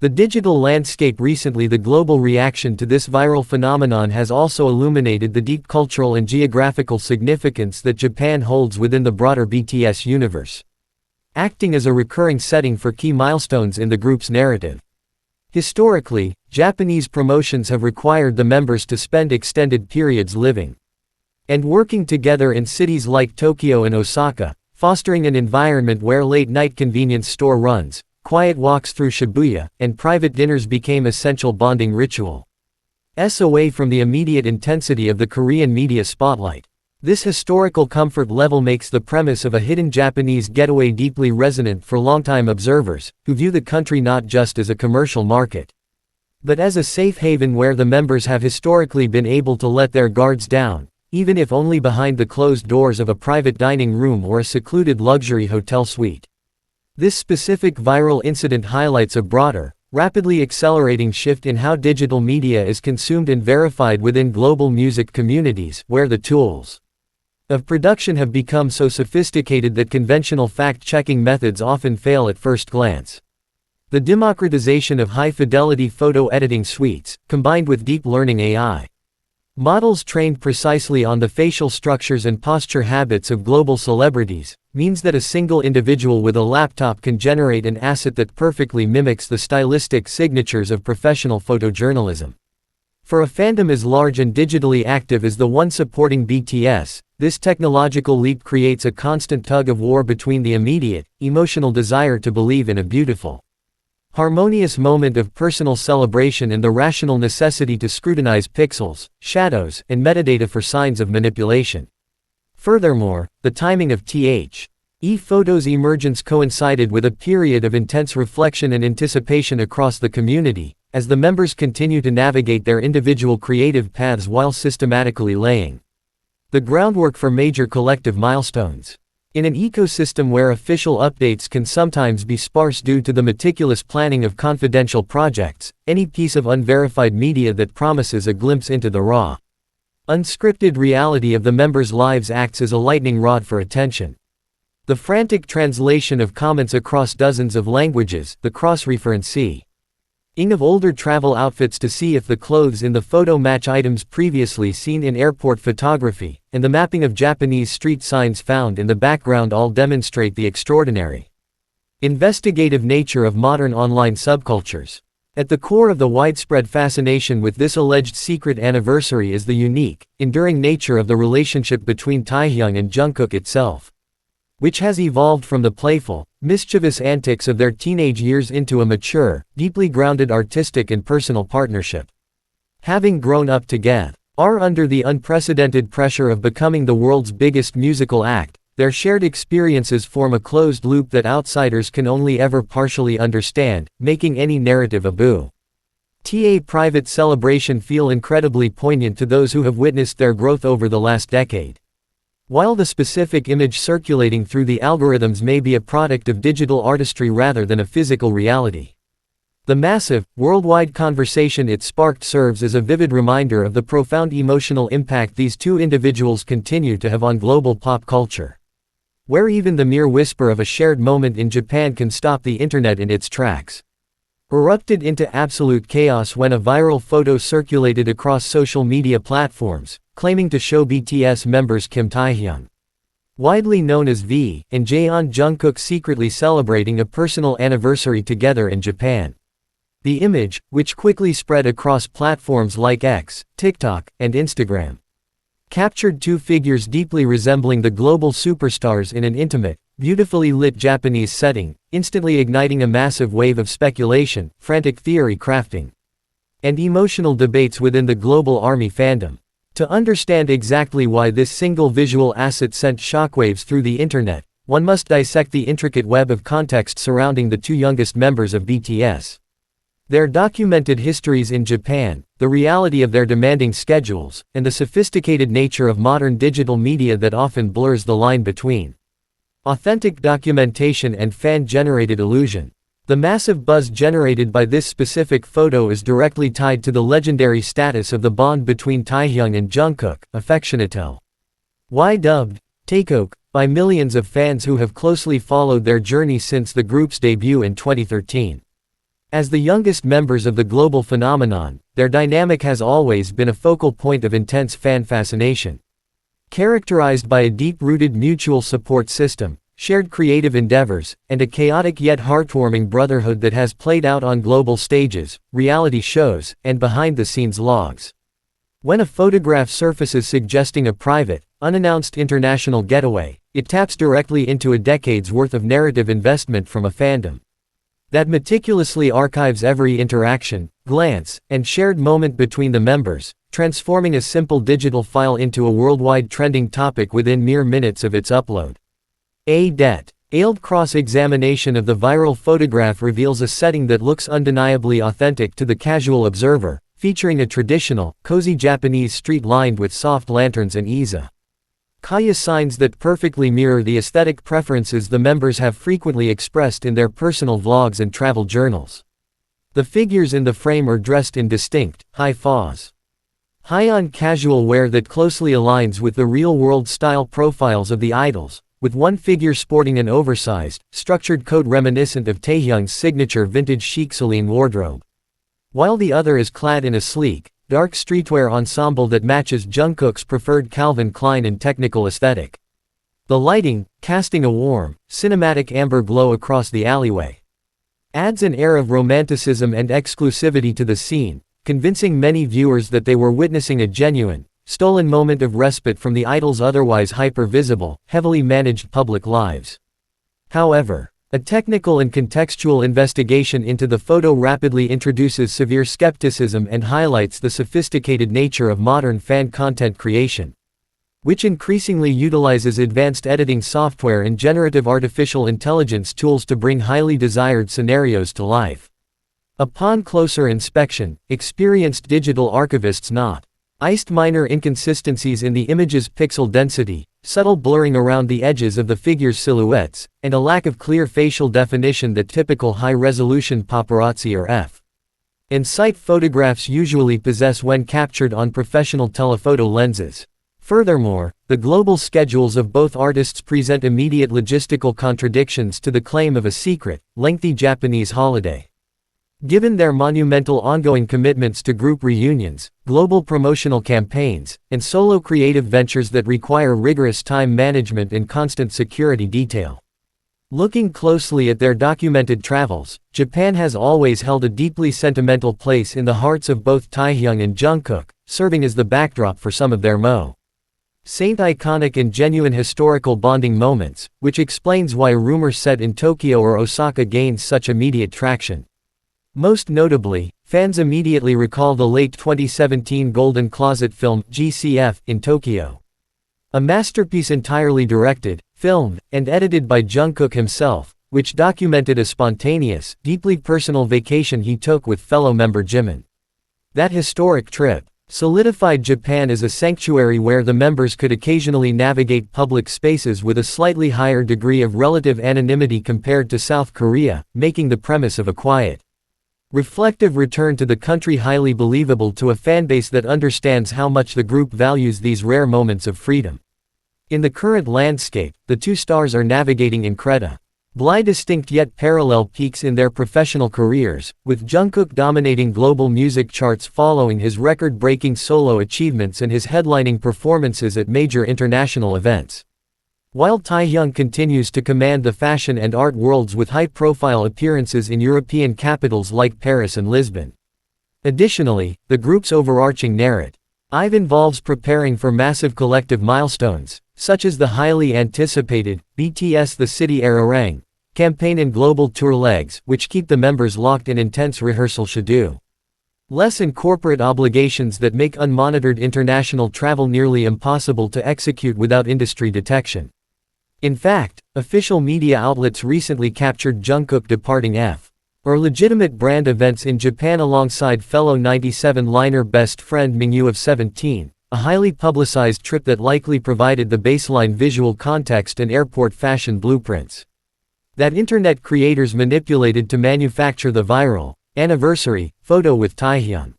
The digital landscape recently. The global reaction to this viral phenomenon has also illuminated the deep cultural and geographical significance that Japan holds within the broader BTS universe, acting as a recurring setting for key milestones in the group's narrative. Historically, Japanese promotions have required the members to spend extended periods living and working together in cities like Tokyo and Osaka, fostering an environment where late-night convenience store runs, quiet walks through Shibuya, and private dinners became essential bonding rituals away from the immediate intensity of the Korean media spotlight. This historical comfort level makes the premise of a hidden Japanese getaway deeply resonant for longtime observers, who view the country not just as a commercial market, but as a safe haven where the members have historically been able to let their guards down, even if only behind the closed doors of a private dining room or a secluded luxury hotel suite. This specific viral incident highlights a broader, rapidly accelerating shift in how digital media is consumed and verified within global music communities, where the tools of production have become so sophisticated that conventional fact-checking methods often fail at first glance. The democratization of high-fidelity photo editing suites, combined with deep learning AI models trained precisely on the facial structures and posture habits of global celebrities, means that a single individual with a laptop can generate an asset that perfectly mimics the stylistic signatures of professional photojournalism. For a fandom as large and digitally active as the one supporting BTS, this technological leap creates a constant tug-of-war between the immediate, emotional desire to believe in a beautiful, harmonious moment of personal celebration and the rational necessity to scrutinize pixels, shadows, and metadata for signs of manipulation. Furthermore, the timing of The photo's emergence coincided with a period of intense reflection and anticipation across the community, as the members continue to navigate their individual creative paths while systematically laying the groundwork for major collective milestones. In an ecosystem where official updates can sometimes be sparse due to the meticulous planning of confidential projects, any piece of unverified media that promises a glimpse into the raw, unscripted reality of the members' lives acts as a lightning rod for attention. The frantic translation of comments across dozens of languages, the cross-referencing of older travel outfits to see if the clothes in the photo match items previously seen in airport photography, and the mapping of Japanese street signs found in the background all demonstrate the extraordinary, investigative nature of modern online subcultures. At the core of the widespread fascination with this alleged secret anniversary is the unique, enduring nature of the relationship between Taehyung and Jungkook itself, which has evolved from the playful, mischievous antics of their teenage years into a mature, deeply grounded artistic and personal partnership. Having grown up together under the unprecedented pressure of becoming the world's biggest musical act, their shared experiences form a closed loop that outsiders can only ever partially understand, making any narrative a private celebration feel incredibly poignant to those who have witnessed their growth over the last decade. While the specific image circulating through the algorithms may be a product of digital artistry rather than a physical reality, the massive, worldwide conversation it sparked serves as a vivid reminder of the profound emotional impact these two individuals continue to have on global pop culture, where even the mere whisper of a shared moment in Japan can stop the internet in its tracks. Erupted into absolute chaos when a viral photo circulated across social media platforms, claiming to show BTS members Kim Taehyung, widely known as V, and Jaeon Jungkook secretly celebrating a personal anniversary together in Japan. The image, which quickly spread across platforms like X, TikTok, and Instagram, captured two figures deeply resembling the global superstars in an intimate, beautifully lit Japanese setting, instantly igniting a massive wave of speculation, frantic theory crafting, and emotional debates within the global ARMY fandom. To understand exactly why this single visual asset sent shockwaves through the internet, one must dissect the intricate web of context surrounding the two youngest members of BTS. Their documented histories in Japan, the reality of their demanding schedules, and the sophisticated nature of modern digital media that often blurs the line between authentic documentation and fan-generated illusion. The massive buzz generated by this specific photo is directly tied to the legendary status of the bond between Taehyung and Jungkook, affectionately dubbed Taekook, by millions of fans who have closely followed their journey since the group's debut in 2013. As the youngest members of the global phenomenon, their dynamic has always been a focal point of intense fan fascination. Characterized by a deep-rooted mutual support system, shared creative endeavors, and a chaotic yet heartwarming brotherhood that has played out on global stages, reality shows, and behind-the-scenes logs. When a photograph surfaces suggesting a private, unannounced international getaway, it taps directly into a decade's worth of narrative investment from a fandom that meticulously archives every interaction, glance, and shared moment between the members, transforming a simple digital file into a worldwide trending topic within mere minutes of its upload. A cross-examination of the viral photograph reveals a setting that looks undeniably authentic to the casual observer, featuring a traditional, cozy Japanese street lined with soft lanterns and izakaya signs that perfectly mirror the aesthetic preferences the members have frequently expressed in their personal vlogs and travel journals. The figures in the frame are dressed in distinct, high-on casual wear that closely aligns with the real-world style profiles of the idols, with one figure sporting an oversized, structured coat reminiscent of Taehyung's signature vintage chic Celine wardrobe, while the other is clad in a sleek, dark streetwear ensemble that matches Jungkook's preferred Calvin Klein and technical aesthetic. The lighting, casting a warm, cinematic amber glow across the alleyway, adds an air of romanticism and exclusivity to the scene, convincing many viewers that they were witnessing a genuine, stolen moment of respite from the idols' otherwise hyper-visible, heavily managed public lives. However, a technical and contextual investigation into the photo rapidly introduces severe skepticism and highlights the sophisticated nature of modern fan content creation, which increasingly utilizes advanced editing software and generative artificial intelligence tools to bring highly desired scenarios to life. Upon closer inspection, experienced digital archivists noticed minor inconsistencies in the image's pixel density, subtle blurring around the edges of the figures' silhouettes, and a lack of clear facial definition that typical high-resolution paparazzi or f.in-sight photographs usually possess when captured on professional telephoto lenses. Furthermore, the global schedules of both artists present immediate logistical contradictions to the claim of a secret, lengthy Japanese holiday. Given their monumental ongoing commitments to group reunions, global promotional campaigns, and solo creative ventures that require rigorous time management and constant security detail. Looking closely at their documented travels, Japan has always held a deeply sentimental place in the hearts of both Taehyung and Jungkook, serving as the backdrop for some of their most iconic and genuine historical bonding moments, which explains why rumors set in Tokyo or Osaka gained such immediate traction. Most notably, fans immediately recall the late 2017 Golden Closet film, GCF, in Tokyo. A masterpiece entirely directed, filmed, and edited by Jungkook himself, which documented a spontaneous, deeply personal vacation he took with fellow member Jimin. That historic trip solidified Japan as a sanctuary where the members could occasionally navigate public spaces with a slightly higher degree of relative anonymity compared to South Korea, making the premise of a quiet, reflective return to the country highly believable to a fanbase that understands how much the group values these rare moments of freedom. In the current landscape, the two stars are navigating incredibly distinct yet parallel peaks in their professional careers, with Jungkook dominating global music charts following his record-breaking solo achievements and his headlining performances at major international events, while Taehyung continues to command the fashion and art worlds with high-profile appearances in European capitals like Paris and Lisbon. Additionally, the group's overarching narrative involves preparing for massive collective milestones, such as the highly anticipated BTS The City Arirang campaign and global tour legs, which keep the members locked in intense rehearsal schedules and corporate obligations that make unmonitored international travel nearly impossible to execute without industry detection. In fact, official media outlets recently captured Jungkook departing or legitimate brand events in Japan alongside fellow 97-liner best friend Mingyu of 17, a highly publicized trip that likely provided the baseline visual context and airport fashion blueprints that internet creators manipulated to manufacture the viral anniversary photo with Taehyung.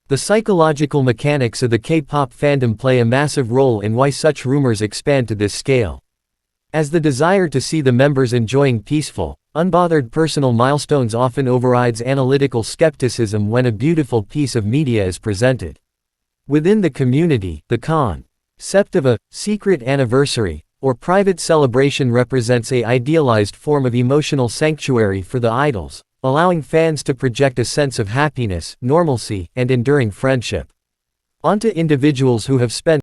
The psychological mechanics of the K-pop fandom play a massive role in why such rumors expand to this scale. As the desire to see the members enjoying peaceful, Unbothered personal milestones often overrides analytical skepticism when a beautiful piece of media is presented. Within the community, the concept of a secret anniversary or private celebration represents an idealized form of emotional sanctuary for the idols, allowing fans to project a sense of happiness, normalcy, and enduring friendship onto individuals who have spent